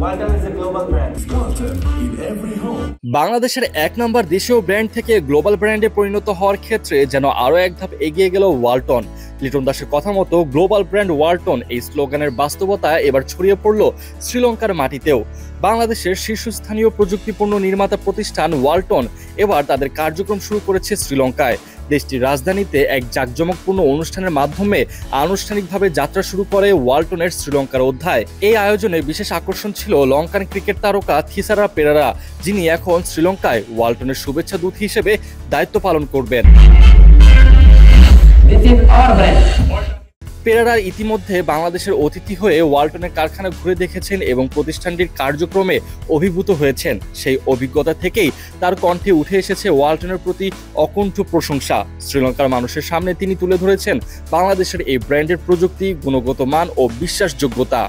Walton is a global brand. Walton in every home. বাংলাদেশের এক নম্বর দেশীয় ব্র্যান্ড থেকে গ্লোবাল ব্র্যান্ডে পরিণত হওয়ার ক্ষেত্রে যেন আরও এক ধাপ এগিয়ে গেল ওয়ালটন। লিটন দাসের কথা মতো গ্লোবাল ব্র্যান্ড ওয়ালটন এই স্লোগানের বাস্তবতা এবার ছড়িয়ে পড়ল শ্রীলঙ্কার মাটিতেও। বাংলাদেশের শীর্ষস্থানীয় প্রযুক্তিপূর্ণ নির্মাতা প্রতিষ্ঠান ওয়ালটন এবার তাদের কার্যক্রম শুরু করেছে শ্রীলঙ্কায়। দেশটির রাজধানীতে এক জাঁকজমকপূর্ণ অনুষ্ঠানের মাধ্যমে আনুষ্ঠানিকভাবে যাত্রা শুরু করে ওয়ালটনের শ্রীলঙ্কার অধ্যায়। এই আয়োজনে বিশেষ আকর্ষণ ছিল লঙ্কান ক্রিকেট তারকা থিসারা পেরেরা, যিনি এখন শ্রীলঙ্কায় ওয়ালটনের শুভেচ্ছা দূত হিসেবে দায়িত্ব পালন করবেন। পেরেরা ইতিমধ্যে বাংলাদেশের অতিথি হয়ে ওয়ালটনের কারখানা ঘুরে দেখেছেন এবং প্রতিষ্ঠানটির কার্যক্রমে অভিভূত হয়েছেন। সেই অভিজ্ঞতা থেকেই তার কণ্ঠে উঠে এসেছে ওয়ালটনের প্রতি অকুণ্ঠ প্রশংসা। শ্রীলঙ্কার মানুষের সামনে তিনি তুলে ধরেছেন বাংলাদেশের এই ব্র্যান্ডের প্রযুক্তি, গুণগত মান ও বিশ্বাসযোগ্যতা।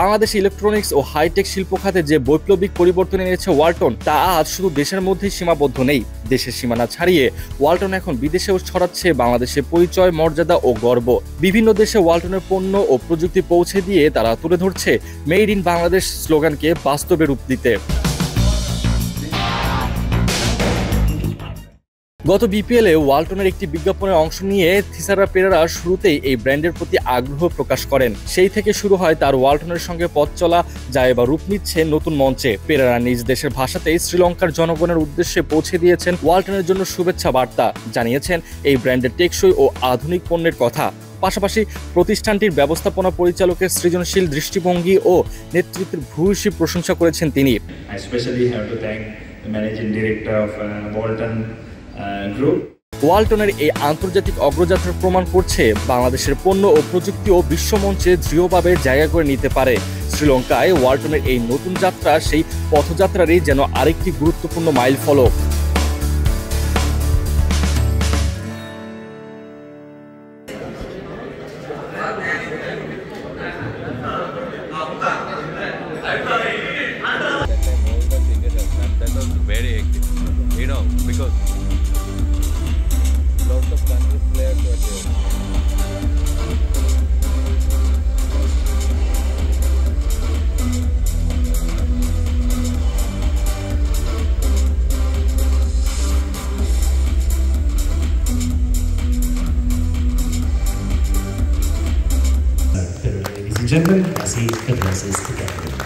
বাংলাদেশ ইলেকট্রনিক্স ও হাইটেক শিল্প খাতে যে বৈপ্লবিক পরিবর্তন এনেছে ওয়ালটন, তা আজ শুধু দেশের মধ্যেই সীমাবদ্ধ নেই। দেশের সীমানা ছাড়িয়ে ওয়ালটন এখন বিদেশেও ছড়াচ্ছে বাংলাদেশের পরিচয়, মর্যাদা ও গর্ব। বিভিন্ন দেশে ওয়ালটনের পণ্য ও প্রযুক্তি পৌঁছে দিয়ে তারা তুলে ধরছে মেড ইন বাংলাদেশ স্লোগানকে বাস্তবে রূপ দিতে। গত বিপিএলে ওয়ালটনের একটি বিজ্ঞাপনের অংশ নিয়ে থিসারা পেরেরা শুরুতেই এই ব্র্যান্ডের প্রতি আগ্রহ প্রকাশ করেন। সেই থেকে শুরু হয় তার ওয়ালটনের সঙ্গে পথ চলা, যা এবার রূপ নিচ্ছে নতুন মঞ্চে। পেরেরা নিজ দেশের ভাষাতেই শ্রীলঙ্কার জনগণের উদ্দেশ্যে পৌঁছে দিয়েছেন ওয়ালটনের জন্য শুভেচ্ছা বার্তা, জানিয়েছেন এই ব্র্যান্ডের টেকসই ও আধুনিক পণ্যের কথা। পাশাপাশি প্রতিষ্ঠানটির ব্যবস্থাপনা পরিচালকের সৃজনশীল দৃষ্টিভঙ্গি ও নেতৃত্বের ভূয়সী প্রশংসা করেছেন তিনি। ওয়ালটনের এই আন্তর্জাতিক অগ্রযাত্রার প্রমাণ করছে বাংলাদেশের পণ্য ও প্রযুক্তিও বিশ্বমঞ্চে দৃঢ়ভাবে জায়গা করে নিতে পারে। শ্রীলঙ্কায় ওয়ালটনের এই নতুন যাত্রা সেই পথযাত্রারই যেন আরেকটি গুরুত্বপূর্ণ মাইলফলক। Very active, you know, because lots of country players were there. Ladies and gentlemen, as he addresses the gathering.